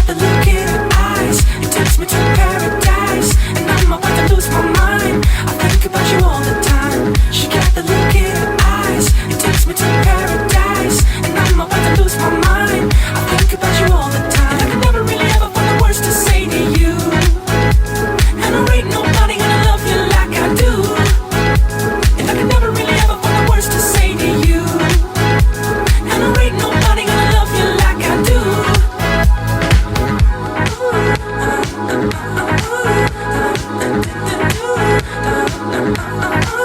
the look in her eyes. It takes me to paradise, and I'm about to lose my mind. I think about you all the time. She got the look in her eyes. It takes me to paradise, and I'm about to lose my mind. I think about you all the time. And I can never really ever find the words to say to you. And there ain't nobody gonna love you like I do. And I can never really ever find the words to say to you. And there ain't nobody gonna love you like I do. Ooh,